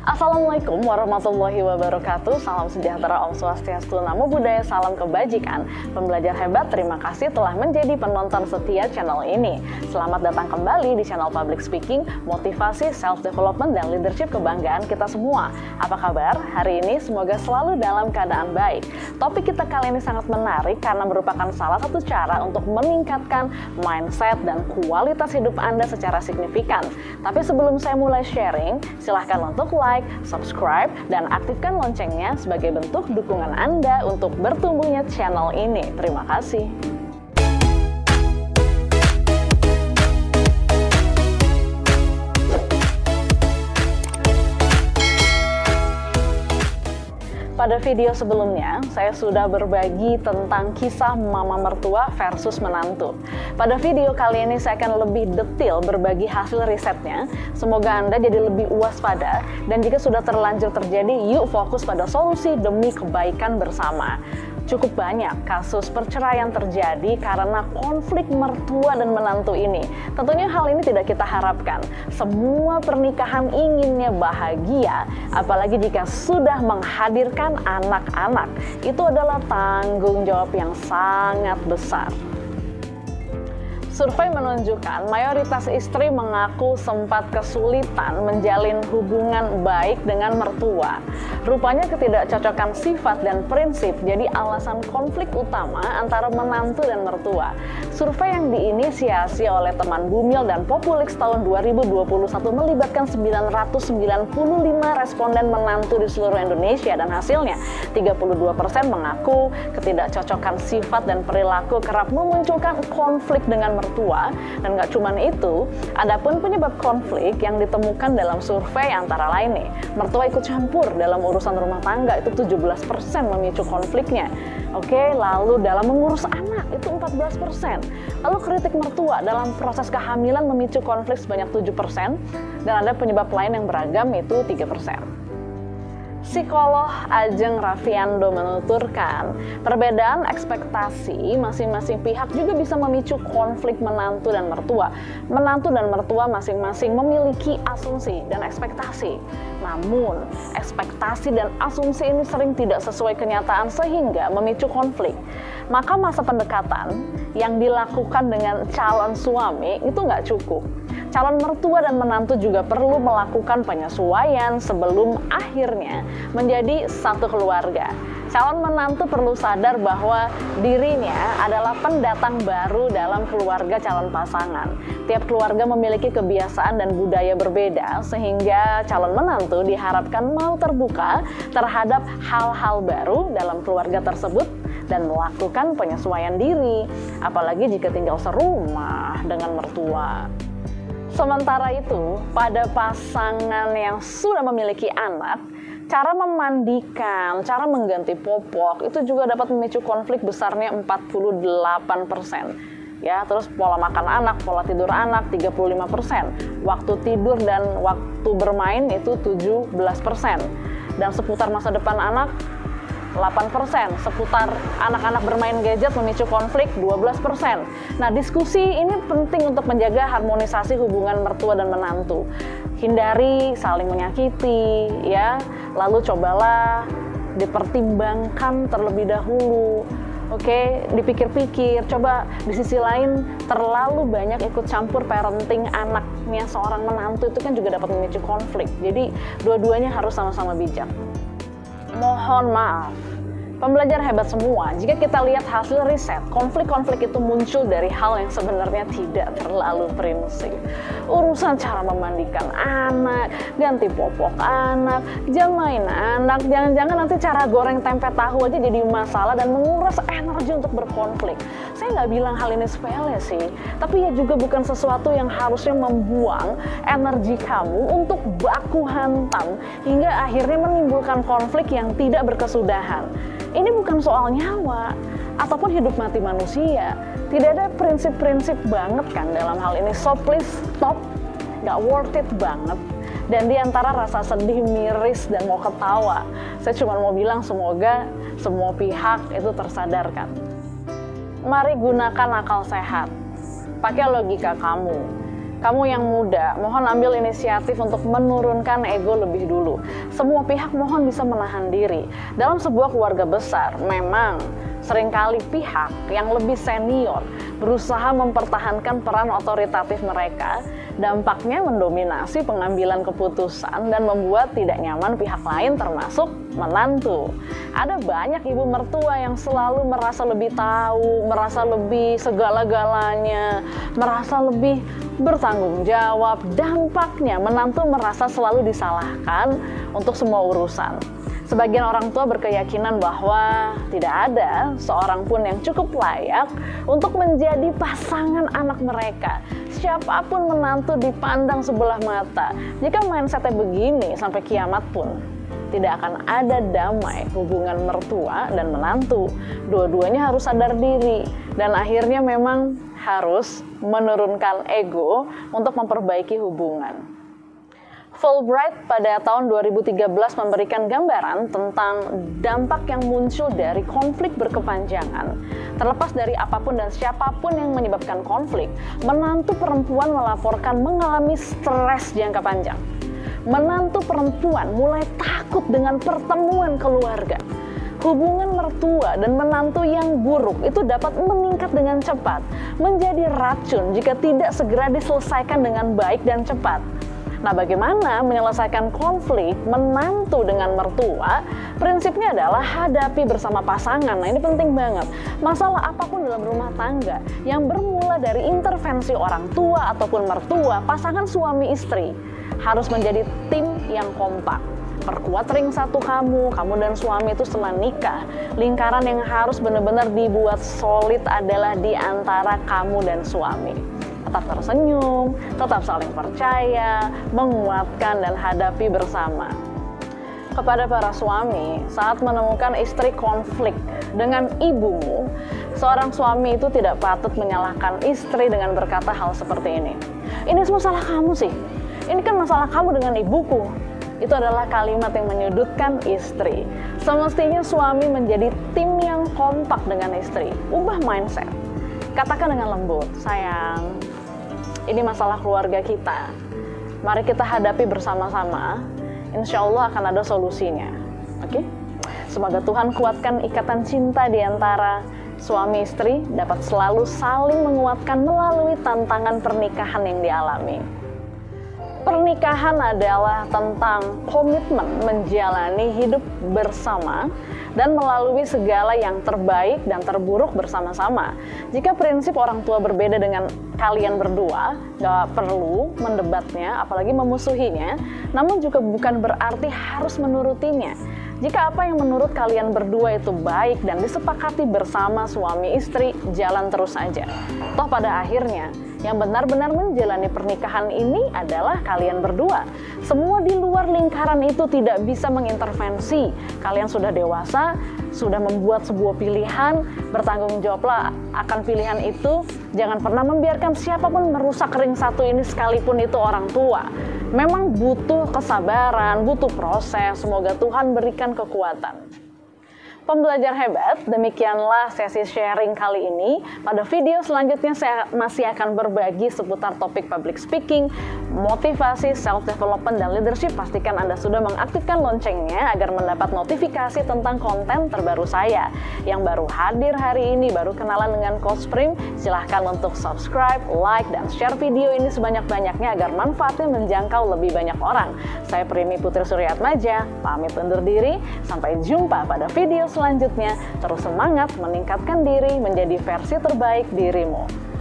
Assalamualaikum warahmatullahi wabarakatuh. Salam sejahtera, Om Swastiastu, Namo Buddhaya, salam kebajikan. Pembelajar hebat, terima kasih telah menjadi penonton setia channel ini. Selamat datang kembali di channel Public Speaking, Motivasi, Self-Development, dan Leadership kebanggaan kita semua. Apa kabar? Hari ini semoga selalu dalam keadaan baik. Topik kita kali ini sangat menarik karena merupakan salah satu cara untuk meningkatkan mindset dan kualitas hidup Anda secara signifikan. Tapi sebelum saya mulai sharing, silahkan untuk like, subscribe, dan aktifkan loncengnya sebagai bentuk dukungan Anda untuk bertumbuhnya channel ini. Terima kasih. Pada video sebelumnya, saya sudah berbagi tentang kisah mama mertua versus menantu. Pada video kali ini saya akan lebih detail berbagi hasil risetnya. Semoga Anda jadi lebih waspada, dan jika sudah terlanjur terjadi, yuk fokus pada solusi demi kebaikan bersama. Cukup banyak kasus perceraian terjadi karena konflik mertua dan menantu ini. Tentunya hal ini tidak kita harapkan. Semua pernikahan inginnya bahagia, apalagi jika sudah menghadirkan anak-anak. Itu adalah tanggung jawab yang sangat besar. Survei menunjukkan mayoritas istri mengaku sempat kesulitan menjalin hubungan baik dengan mertua. Rupanya ketidakcocokan sifat dan prinsip jadi alasan konflik utama antara menantu dan mertua. Survei yang diinisiasi oleh teman Bumil dan Populix tahun 2021 melibatkan 995 responden menantu di seluruh Indonesia, dan hasilnya 32% mengaku ketidakcocokan sifat dan perilaku kerap memunculkan konflik dengan mertua. Dan nggak cuman itu, adapun penyebab konflik yang ditemukan dalam survei antara lain nih, mertua ikut campur dalam urusan rumah tangga, itu 17% memicu konfliknya. Oke, lalu dalam mengurus anak itu 14%. Lalu kritik mertua dalam proses kehamilan memicu konflik sebanyak 7%, dan ada penyebab lain yang beragam itu 3%. Psikolog Ajeng Raffiando menuturkan, perbedaan ekspektasi masing-masing pihak juga bisa memicu konflik menantu dan mertua. Menantu dan mertua masing-masing memiliki asumsi dan ekspektasi. Namun, ekspektasi dan asumsi ini sering tidak sesuai kenyataan sehingga memicu konflik. Maka masa pendekatan yang dilakukan dengan calon suami itu nggak cukup. Calon mertua dan menantu juga perlu melakukan penyesuaian sebelum akhirnya menjadi satu keluarga. Calon menantu perlu sadar bahwa dirinya adalah pendatang baru dalam keluarga calon pasangan. Tiap keluarga memiliki kebiasaan dan budaya berbeda, sehingga calon menantu diharapkan mau terbuka terhadap hal-hal baru dalam keluarga tersebut dan melakukan penyesuaian diri, apalagi jika tinggal serumah dengan mertua. Sementara itu, pada pasangan yang sudah memiliki anak, cara memandikan, cara mengganti popok itu juga dapat memicu konflik besarnya 48%. Ya, terus pola makan anak, pola tidur anak 35%, waktu tidur dan waktu bermain itu 17%. Dan seputar masa depan anak 8%, seputar anak-anak bermain gadget memicu konflik 12%. Nah, diskusi ini penting untuk menjaga harmonisasi hubungan mertua dan menantu. Hindari saling menyakiti, ya. Lalu cobalah dipertimbangkan terlebih dahulu. Oke, dipikir-pikir. Coba di sisi lain, terlalu banyak ikut campur parenting anaknya seorang menantu itu kan juga dapat memicu konflik. Jadi, dua-duanya harus sama-sama bijak. Mohon maaf, pembelajar hebat semua, jika kita lihat hasil riset, konflik-konflik itu muncul dari hal yang sebenarnya tidak terlalu prinsip. Urusan cara memandikan anak, ganti popok anak, jam main anak, jangan-jangan nanti cara goreng tempe tahu aja jadi masalah dan menguras energi untuk berkonflik. Saya nggak bilang hal ini sepele sih, tapi ya juga bukan sesuatu yang harusnya membuang energi kamu untuk baku hantam hingga akhirnya menimbulkan konflik yang tidak berkesudahan. Ini bukan soal nyawa ataupun hidup mati manusia. Tidak ada prinsip-prinsip banget kan dalam hal ini. So please stop, gak worth it banget. Dan di antara rasa sedih, miris, dan mau ketawa, saya cuma mau bilang semoga semua pihak itu tersadarkan. Mari gunakan akal sehat, pakai logika kamu. Kamu yang muda, mohon ambil inisiatif untuk menurunkan ego lebih dulu. Semua pihak mohon bisa menahan diri. Dalam sebuah keluarga besar, memang seringkali pihak yang lebih senior berusaha mempertahankan peran otoritatif mereka. Dampaknya mendominasi pengambilan keputusan dan membuat tidak nyaman pihak lain termasuk menantu. Ada banyak ibu mertua yang selalu merasa lebih tahu, merasa lebih segala-galanya, merasa lebih bertanggung jawab. Dampaknya menantu merasa selalu disalahkan untuk semua urusan. Sebagian orang tua berkeyakinan bahwa tidak ada seorang pun yang cukup layak untuk menjadi pasangan anak mereka. Siapapun menantu dipandang sebelah mata. Jika mindsetnya begini sampai kiamat pun, tidak akan ada damai hubungan mertua dan menantu. Dua-duanya harus sadar diri dan akhirnya memang harus menurunkan ego untuk memperbaiki hubungan. Fulbright pada tahun 2013 memberikan gambaran tentang dampak yang muncul dari konflik berkepanjangan. Terlepas dari apapun dan siapapun yang menyebabkan konflik, menantu perempuan melaporkan mengalami stres jangka panjang. Menantu perempuan mulai takut dengan pertemuan keluarga. Hubungan mertua dan menantu yang buruk itu dapat meningkat dengan cepat, menjadi racun jika tidak segera diselesaikan dengan baik dan cepat. Nah, bagaimana menyelesaikan konflik menantu dengan mertua? Prinsipnya adalah hadapi bersama pasangan. Nah, ini penting banget. Masalah apapun dalam rumah tangga yang bermula dari intervensi orang tua ataupun mertua, pasangan suami istri harus menjadi tim yang kompak. Perkuat ring satu kamu dan suami itu setelah nikah. Lingkaran yang harus benar-benar dibuat solid adalah di antara kamu dan suami. Tetap tersenyum, tetap saling percaya, menguatkan dan hadapi bersama. Kepada para suami, saat menemukan istri konflik dengan ibumu, seorang suami itu tidak patut menyalahkan istri dengan berkata hal seperti ini. Ini semua salah kamu sih, ini kan masalah kamu dengan ibuku. Itu adalah kalimat yang menyudutkan istri. Semestinya suami menjadi tim yang kompak dengan istri. Ubah mindset. Katakan dengan lembut, sayang, ini masalah keluarga kita. Mari kita hadapi bersama-sama. Insya Allah akan ada solusinya. Oke? Semoga Tuhan kuatkan ikatan cinta di antara suami istri, dapat selalu saling menguatkan melalui tantangan pernikahan yang dialami. Pernikahan adalah tentang komitmen menjalani hidup bersama dan melalui segala yang terbaik dan terburuk bersama-sama. Jika prinsip orang tua berbeda dengan kalian berdua, gak perlu mendebatnya, apalagi memusuhinya, namun juga bukan berarti harus menurutinya. Jika apa yang menurut kalian berdua itu baik dan disepakati bersama suami istri, jalan terus saja. Toh pada akhirnya, yang benar-benar menjalani pernikahan ini adalah kalian berdua. Semua di luar lingkaran itu tidak bisa mengintervensi. Kalian sudah dewasa, sudah membuat sebuah pilihan, bertanggung jawablah akan pilihan itu. Jangan pernah membiarkan siapapun merusak ring satu ini sekalipun itu orang tua. Memang butuh kesabaran, butuh proses. Semoga Tuhan berikan kekuatan. Pembelajar hebat, demikianlah sesi sharing kali ini. Pada video selanjutnya saya masih akan berbagi seputar topik public speaking, motivasi, self-development, dan leadership. Pastikan Anda sudah mengaktifkan loncengnya agar mendapat notifikasi tentang konten terbaru saya. Yang baru hadir hari ini, baru kenalan dengan Coach Prim, silahkan untuk subscribe, like, dan share video ini sebanyak-banyaknya agar manfaatnya menjangkau lebih banyak orang. Saya Primi Putri Suryatmaja, pamit undur diri. Sampai jumpa pada video selanjutnya. Terus semangat meningkatkan diri menjadi versi terbaik dirimu.